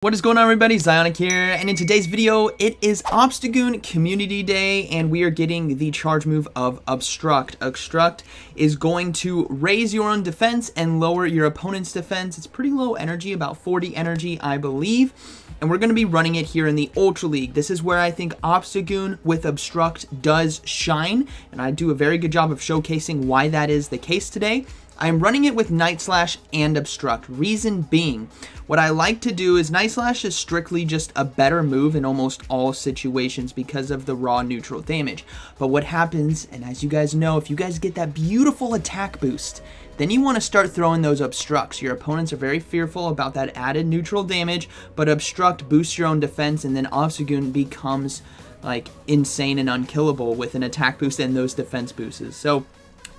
What is going on, everybody? ZyoniK here, and in today's video, it is Obstagoon Community Day, and we are getting the charge move of Obstruct. Obstruct is going to raise your own defense and lower your opponent's defense. It's pretty low energy, about 40 energy, I believe, and we're going to be running it here in the Ultra League. This is where I think Obstagoon with Obstruct does shine, and I do a very good job of showcasing why that is the case today. I'm running it with Night Slash and Obstruct. Reason being, what I like to do is Night Slash is strictly just a better move in almost all situations because of the raw neutral damage. But what happens, and as you guys know, if you guys get that beautiful attack boost, then you want to start throwing those Obstructs. Your opponents are very fearful about that added neutral damage, but Obstruct boosts your own defense, and then Obstagoon becomes like insane and unkillable with an attack boost and those defense boosts. So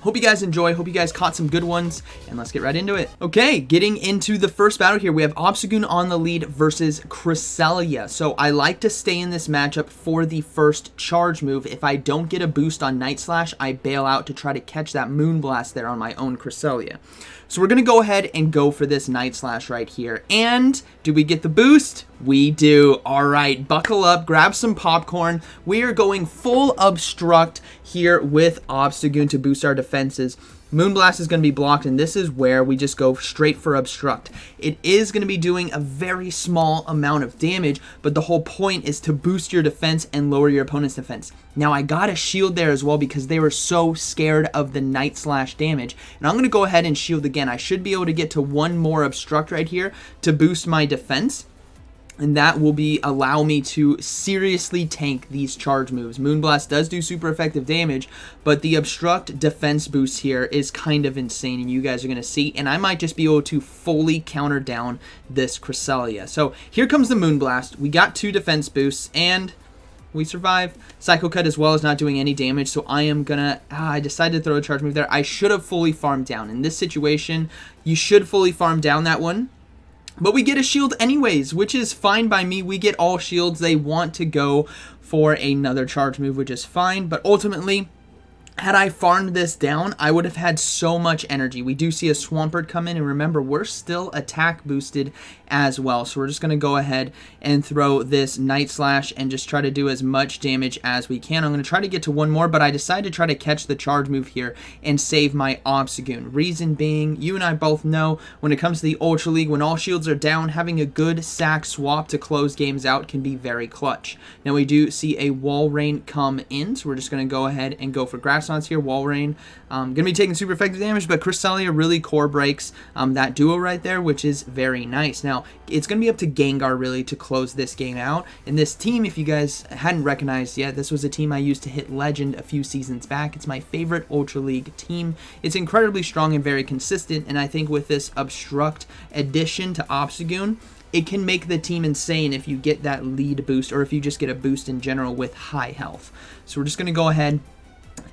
hope you guys enjoy, hope you guys caught some good ones, and let's get right into it. Okay, getting into the first battle here, we have Obstagoon on the lead versus Cresselia. So I like to stay in this matchup for the first charge move. If I don't get a boost on Night Slash, I bail out to try to catch that Moonblast there on my own Cresselia. So we're going to go ahead and go for this Night Slash right here. And do we get the boost? We do. All right, buckle up, grab some popcorn. We are going full Obstruct here with Obstagoon to boost our defenses. Moonblast is going to be blocked, and this is where we just go straight for Obstruct. It is going to be doing a very small amount of damage, but the whole point is to boost your defense and lower your opponent's defense. Now, I got a shield there as well because they were so scared of the Night Slash damage, and I'm going to go ahead and shield again. I should be able to get to one more Obstruct right here to boost my defense, and that will allow me to seriously tank these charge moves. Moonblast does do super effective damage, but the Obstruct defense boost here is kind of insane, and you guys are going to see, and I might just be able to fully counter down this Cresselia. So here comes the Moonblast. We got 2 defense boosts, and we survive. Psycho Cut as well is not doing any damage, so I am gonna, I decided to throw a charge move there. I should have fully farmed down. In this situation, you should fully farm down that one. But we get a shield anyways, which is fine by me. We get all shields. They want to go for another charge move, which is fine. But ultimately, had I farmed this down, I would have had so much energy. We do see a Swampert come in, and remember, we're still attack boosted as well. So we're just going to go ahead and throw this Night Slash and just try to do as much damage as we can. I'm going to try to get to one more, but I decided to try to catch the charge move here and save my Obstagoon. Reason being, you and I both know when it comes to the Ultra League, when all shields are down, having a good sack swap to close games out can be very clutch. Now we do see a Wall Rain come in, so we're just going to go ahead and go for Grass Knots here. Wall Rain going to be taking super effective damage, but Cresselia really core breaks that duo right there, which is very nice. Now it's going to be up to Gengar really to close this game out. And this team, if you guys hadn't recognized yet, this was a team I used to hit Legend a few seasons back. It's my favorite Ultra League team. It's incredibly strong and very consistent, and I think with this Obstruct addition to Obstagoon, it can make the team insane if you get that lead boost, or if you just get a boost in general with high health. So we're just going to go ahead,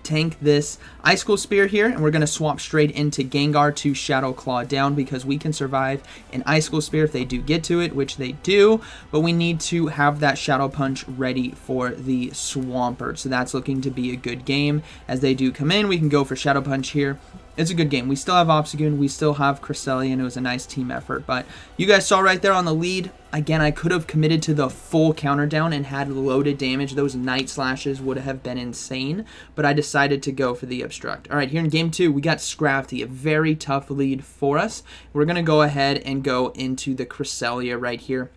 tank this Icicle Spear here, and we're going to swap straight into Gengar to Shadow Claw down because we can survive an Icicle Spear if they do get to it, which they do, but we need to have that Shadow Punch ready for the Swampert. So that's looking to be a good game. As they do come in, we can go for Shadow Punch here. It's a good game. We still have Obstagoon, we still have Cresselia, and it was a nice team effort. But you guys saw right there on the lead, again, I could have committed to the full counter down and had loaded damage. Those Night Slashes would have been insane, but I decided to go for the Obstruct. All right, here in game 2, we got Scrafty, a very tough lead for us. We're going to go ahead and go into the Cresselia right here.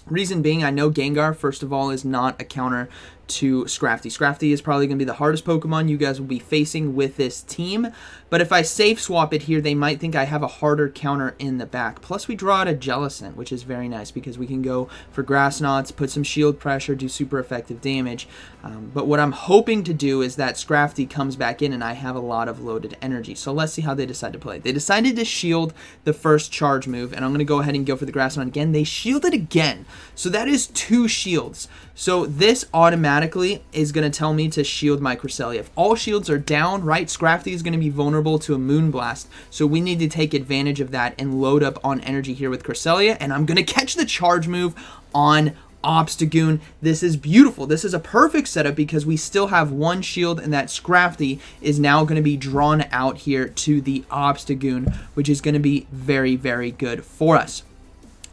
Reason being, I know Gengar, first of all, is not a counter to Scrafty. Scrafty is probably going to be the hardest Pokemon you guys will be facing with this team, but if I safe swap it here, they might think I have a harder counter in the back. Plus, we draw out a Jellicent, which is very nice because we can go for Grass Knots, put some shield pressure, do super effective damage. But what I'm hoping to do is that Scrafty comes back in and I have a lot of loaded energy. So let's see how they decide to play. They decided to shield the first charge move, and I'm going to go ahead and go for the Grass Knot again. They shielded again, so that is 2 shields. So this automatically is going to tell me to shield my Cresselia. If all shields are down, right, Scrafty is going to be vulnerable to a Moonblast. So we need to take advantage of that and load up on energy here with Cresselia. And I'm going to catch the charge move on Obstagoon. This is beautiful. This is a perfect setup because we still have 1 shield, and that Scrafty is now going to be drawn out here to the Obstagoon, which is going to be very, very good for us.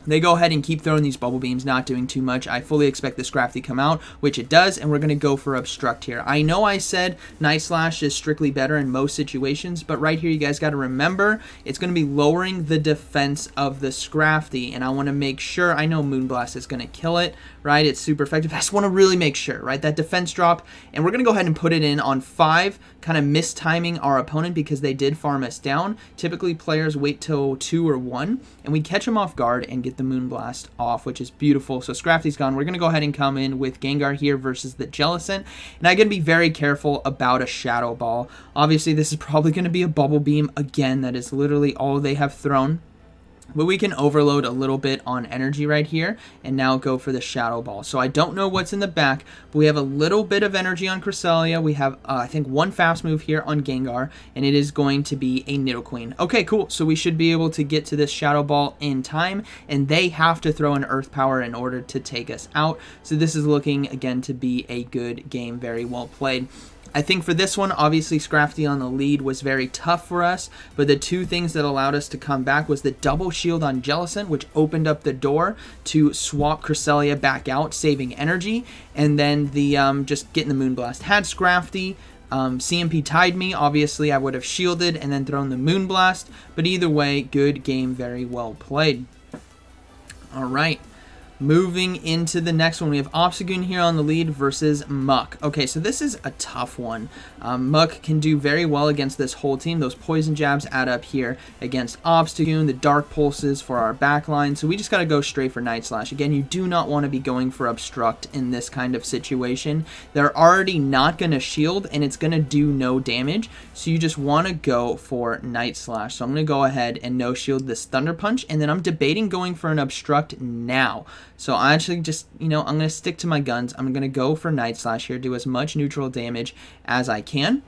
They go ahead and keep throwing these bubble beams, not doing too much. I fully expect this Scrafty to come out, which it does, and we're going to go for Obstruct here. I know I said Night Slash is strictly better in most situations, but right here you guys got to remember it's going to be lowering the defense of the Scrafty, and I want to make sure, I know Moonblast is going to kill it, right? It's super effective. I just want to really make sure, right? That defense drop, and we're going to go ahead and put it in on 5, kind of mistiming our opponent because they did farm us down. Typically players wait till 2 or 1, and we catch them off guard and get the Moonblast off, which is beautiful. So Scrafty's gone. We're going to go ahead and come in with Gengar here versus the Jellicent, and I'm going to be very careful about a Shadow Ball. Obviously, this is probably going to be a Bubble Beam again. That is literally all they have thrown. But we can overload a little bit on energy right here and now go for the Shadow Ball. So I don't know what's in the back, but we have a little bit of energy on Cresselia. We have, I think, 1 fast move here on Gengar, and it is going to be a Nidoqueen. Okay, cool. So we should be able to get to this Shadow Ball in time, and they have to throw an Earth Power in order to take us out. So this is looking, again, to be a good game. Very well played. I think for this one, obviously Scrafty on the lead was very tough for us, but the 2 things that allowed us to come back was the double shield on Jellicent, which opened up the door to swap Cresselia back out, saving energy, and then the just getting the Moonblast. Had Scrafty CMP tied me, obviously I would have shielded and then thrown the Moonblast, but either way, good game, very well played. Alright. Moving into the next one, we have Obstagoon here on the lead versus Muck. Okay, so this is a tough one. Muck can do very well against this whole team. Those poison jabs add up here against Obstagoon, the dark pulses for our backline. So we just got to go straight for Night Slash. Again, you do not want to be going for Obstruct in this kind of situation. They're already not going to shield, and it's going to do no damage. So you just want to go for Night Slash. So I'm going to go ahead and no shield this Thunder Punch, and then I'm debating going for an Obstruct now. So I actually just, I'm going to stick to my guns. I'm going to go for Night Slash here, do as much neutral damage as I can.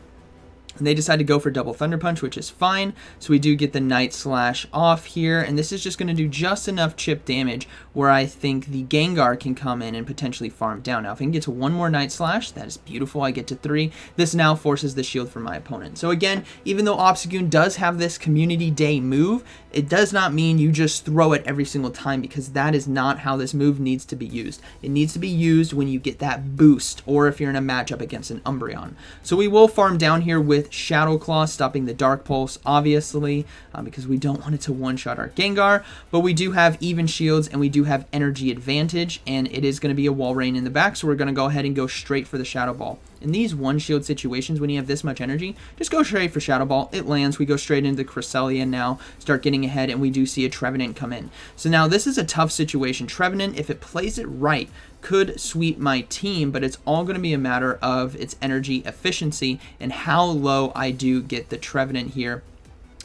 And they decide to go for double Thunder Punch, which is fine. So we do get the Night Slash off here, and this is just going to do just enough chip damage where I think the Gengar can come in and potentially farm down. Now, if I can get to 1 more Night Slash, that is beautiful. I get to 3. This now forces the shield for my opponent. So again, even though Obstagoon does have this Community Day move, it does not mean you just throw it every single time, because that is not how this move needs to be used. It needs to be used when you get that boost, or if you're in a matchup against an Umbreon. So we will farm down here with Shadow Claw, stopping the Dark Pulse, obviously, because we don't want it to one-shot our Gengar, but we do have even shields, and we do have energy advantage, and it is going to be a Wall Rain in the back, so we're going to go ahead and go straight for the Shadow Ball. In these one-shield situations, when you have this much energy, just go straight for Shadow Ball. It lands. We go straight into Cresselia now, start getting ahead, and we do see a Trevenant come in. So now this is a tough situation. Trevenant, if it plays it right, could sweep my team, but it's all going to be a matter of its energy efficiency and how low I do get the Trevenant here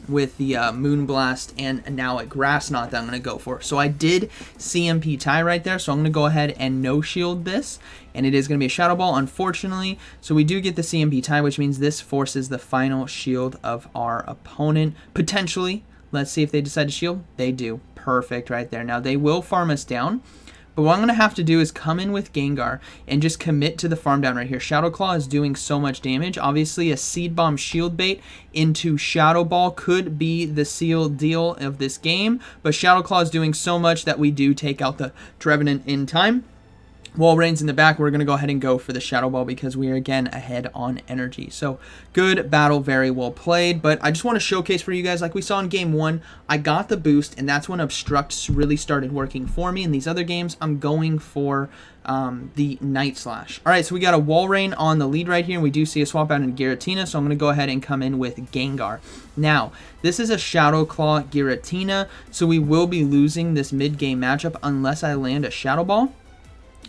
with the Moonblast and now a Grass Knot that I'm going to go for. So I did CMP tie right there, so I'm going to go ahead and no shield this, and it is going to be a Shadow Ball, unfortunately. So we do get the CMP tie, which means this forces the final shield of our opponent, potentially. Let's see if they decide to shield. They do. Perfect right there. Now they will farm us down, but what I'm going to have to do is come in with Gengar and just commit to the farm down right here. Shadow Claw is doing so much damage. Obviously, a Seed Bomb Shield Bait into Shadow Ball could be the seal deal of this game, but Shadow Claw is doing so much that we do take out the Trevenant in time. Wall Rain's in the back. We're going to go ahead and go for the Shadow Ball because we are, again, ahead on energy. So, good battle, very well played. But I just want to showcase for you guys, like we saw in Game 1, I got the boost, and that's when Obstruct really started working for me. In these other games, I'm going for the Night Slash. Alright, so we got a Wall Rain on the lead right here, and we do see a swap out into Giratina, so I'm going to go ahead and come in with Gengar. Now, this is a Shadow Claw Giratina, so we will be losing this mid-game matchup unless I land a Shadow Ball.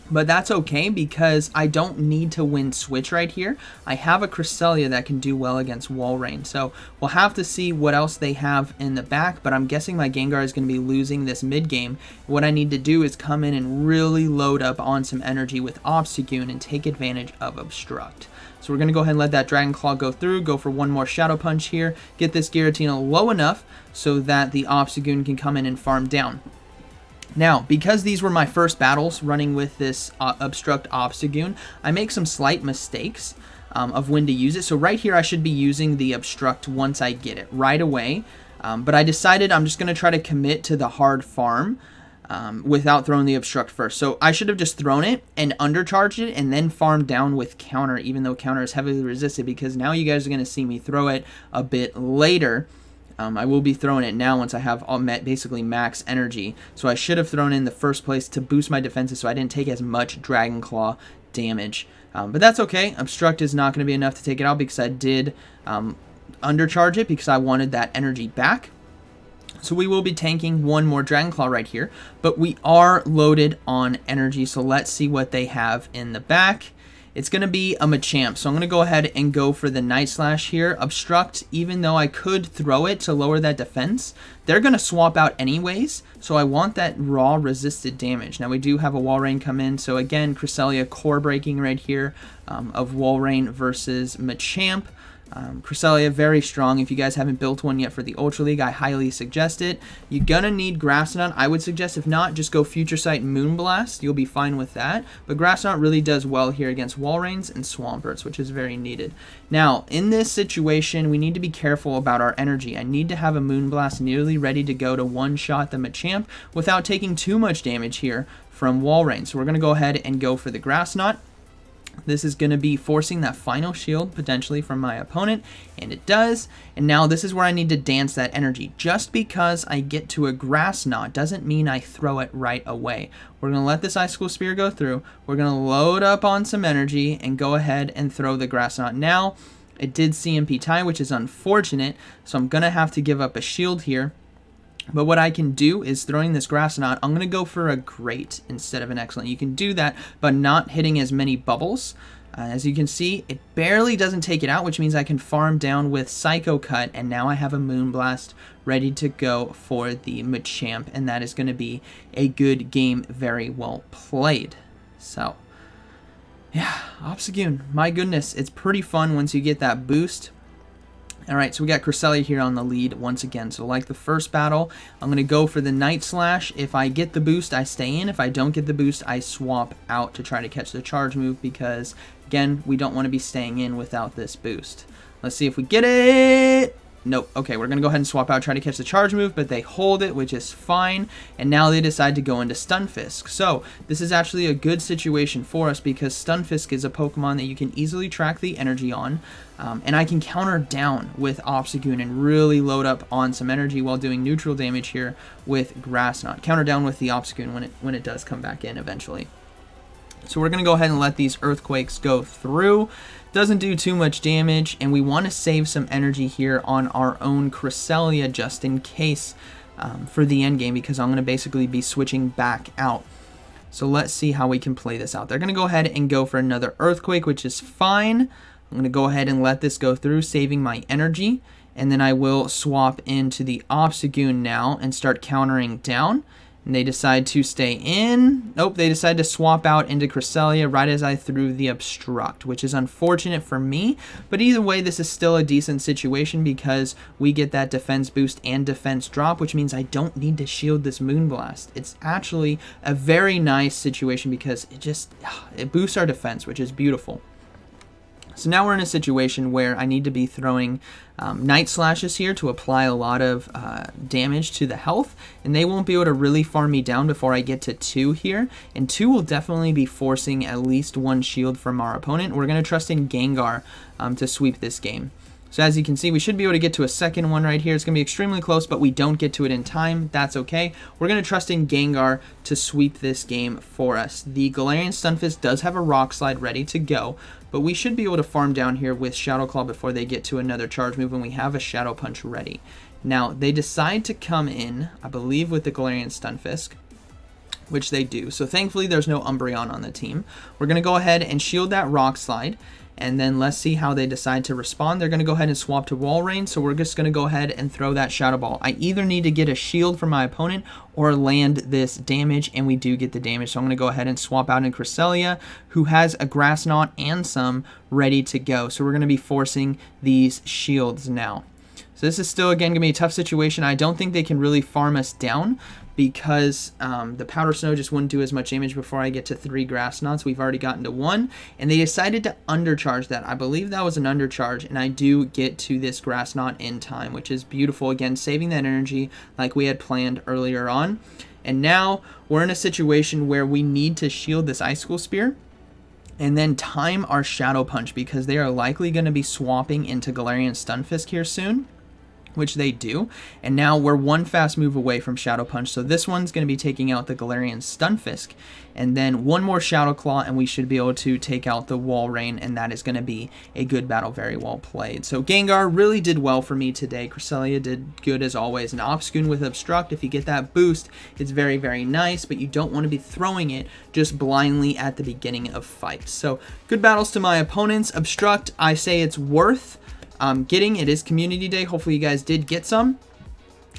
But that's okay because I don't need to win switch right here. I have a Cresselia that can do well against Wall Rain. So we'll have to see what else they have in the back, but I'm guessing my Gengar is going to be losing this mid game. What I need to do is come in and really load up on some energy with Obstagoon and take advantage of Obstruct. So we're going to go ahead and let that Dragon Claw go through, go for one more Shadow Punch here, get this Giratina low enough so that the Obstagoon can come in and farm down. Now, because these were my first battles running with this Obstruct Obstagoon, I make some slight mistakes of when to use it. So right here, I should be using the Obstruct once I get it right away. But I decided I'm just going to try to commit to the hard farm without throwing the Obstruct first. So I should have just thrown it and undercharged it and then farmed down with counter, even though counter is heavily resisted, because now you guys are going to see me throw it a bit later. I will be throwing it now once I have basically max energy. So I should have thrown it in the first place to boost my defenses so I didn't take as much Dragon Claw damage. But that's okay. Obstruct is not going to be enough to take it out because I did undercharge it because I wanted that energy back. So we will be tanking one more Dragon Claw right here, but we are loaded on energy, so let's see what they have in the back. It's going to be a Machamp, so I'm going to go ahead and go for the Night Slash here. Obstruct, even though I could throw it to lower that defense, they're going to swap out anyways, so I want that raw resisted damage. Now we do have a Walrein come in, so again, Cresselia core breaking right here of Walrein versus Machamp. Cresselia, very strong. If you guys haven't built one yet for the Ultra League, I highly suggest it. You're gonna need Grass Knot. I would suggest, if not, just go Future Sight Moonblast. You'll be fine with that. But Grass Knot really does well here against Walreins and Swamperts, which is very needed. Now, in this situation, we need to be careful about our energy. I need to have a Moonblast nearly ready to go to one-shot the Machamp without taking too much damage here from Walrein. So we're gonna go ahead and go for the Grass Knot. This is going to be forcing that final shield potentially from my opponent, and it does. And now this is where I need to dance that energy. Just because I get to a Grass Knot doesn't mean I throw it right away. We're going to let this Icicle Spear go through. We're going to load up on some energy and go ahead and throw the Grass Knot. Now, it did CMP tie, which is unfortunate, so I'm going to have to give up a shield here. But what I can do is, throwing this Grass Knot, I'm going to go for a Great instead of an Excellent. You can do that, but not hitting as many bubbles. As you can see, it barely doesn't take it out, which means I can farm down with Psycho Cut, and now I have a Moonblast ready to go for the Machamp, and that is going to be a good game, very well played. So, yeah, Obstagoon, my goodness, it's pretty fun once you get that boost. Alright, so we got Cresselia here on the lead once again. So like the first battle, I'm going to go for the Night Slash. If I get the boost, I stay in. If I don't get the boost, I swap out to try to catch the charge move because, again, we don't want to be staying in without this boost. Let's see if we get it. Nope. Okay, we're going to go ahead and swap out, try to catch the charge move, but they hold it, which is fine. And now they decide to go into Stunfisk. So this is actually a good situation for us because Stunfisk is a Pokemon that you can easily track the energy on. And I can counter down with Obstagoon and really load up on some energy while doing neutral damage here with Grass Knot. Counter down with the Obstagoon when it does come back in eventually. So we're going to go ahead and let these Earthquakes go through. Doesn't do too much damage, and we want to save some energy here on our own Cresselia just in case for the end game, because I'm going to basically be switching back out. So let's see how we can play this out. They're going to go ahead and go for another Earthquake, which is fine. I'm going to go ahead and let this go through, saving my energy, and then I will swap into the Obstagoon now and start countering down. And they decide to stay in. Nope, they decide to swap out into Cresselia right as I threw the Obstruct, which is unfortunate for me. But either way, this is still a decent situation because we get that defense boost and defense drop, which means I don't need to shield this Moonblast. It's actually a very nice situation because it boosts our defense, which is beautiful. So now we're in a situation where I need to be throwing Night Slashes here to apply a lot of damage to the health, and they won't be able to really farm me down before I get to 2 here, and 2 will definitely be forcing at least 1 shield from our opponent. We're going to trust in Gengar to sweep this game. So as you can see, we should be able to get to a second one right here. It's going to be extremely close, but we don't get to it in time. That's okay. We're going to trust in Gengar to sweep this game for us. The Galarian Stunfisk does have a Rock Slide ready to go, but we should be able to farm down here with Shadow Claw before they get to another charge move when we have a Shadow Punch ready. Now, they decide to come in, I believe, with the Galarian Stunfisk, which they do. So thankfully, there's no Umbreon on the team. We're going to go ahead and shield that Rock Slide. And then let's see how they decide to respond. They're going to go ahead and swap to Walrein, so we're just going to go ahead and throw that Shadow Ball. I either need to get a shield from my opponent or land this damage, and we do get the damage. So I'm going to go ahead and swap out in Cresselia, who has a Grass Knot and some ready to go. So we're going to be forcing these shields now. So this is still, again, going to be a tough situation. I don't think they can really farm us down because the Powder Snow just wouldn't do as much damage before I get to 3 Grass Knots. We've already gotten to 1, and they decided to undercharge that. I believe that was an undercharge, and I do get to this Grass Knot in time, which is beautiful. Again, saving that energy like we had planned earlier on. And now we're in a situation where we need to shield this Icicle Spear and then time our Shadow Punch, because they are likely going to be swapping into Galarian Stunfisk here soon, which they do. And now we're one fast move away from Shadow Punch, so this one's going to be taking out the Galarian Stunfisk, and then one more Shadow Claw and we should be able to take out the Walrein, and that is going to be a good battle. Very well played. So Gengar really did well for me today. Cresselia did good as always, and Obstagoon with Obstruct, if you get that boost, it's very, very nice, but you don't want to be throwing it just blindly at the beginning of fights. So good battles to my opponents. Obstruct, I say it's worth getting. It is Community Day. Hopefully you guys did get some.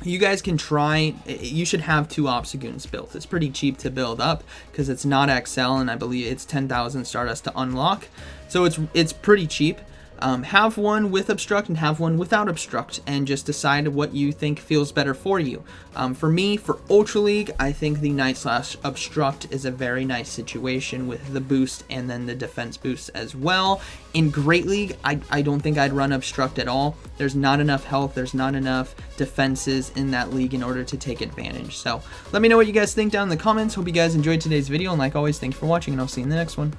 You guys can try, you should have 2 Obstagoons built. It's pretty cheap to build up because it's not XL, and I believe it's 10,000 Stardust to unlock. So it's pretty cheap. Have one with Obstruct and have one without Obstruct, and just decide what you think feels better for you. For me, for Ultra League, I think the Night/Obstruct is a very nice situation with the boost and then the defense boost as well. In Great League, I don't think I'd run Obstruct at all. There's not enough health, there's not enough defenses in that league in order to take advantage. So let me know what you guys think down in the comments. Hope you guys enjoyed today's video, and like always, thanks for watching, and I'll see you in the next one.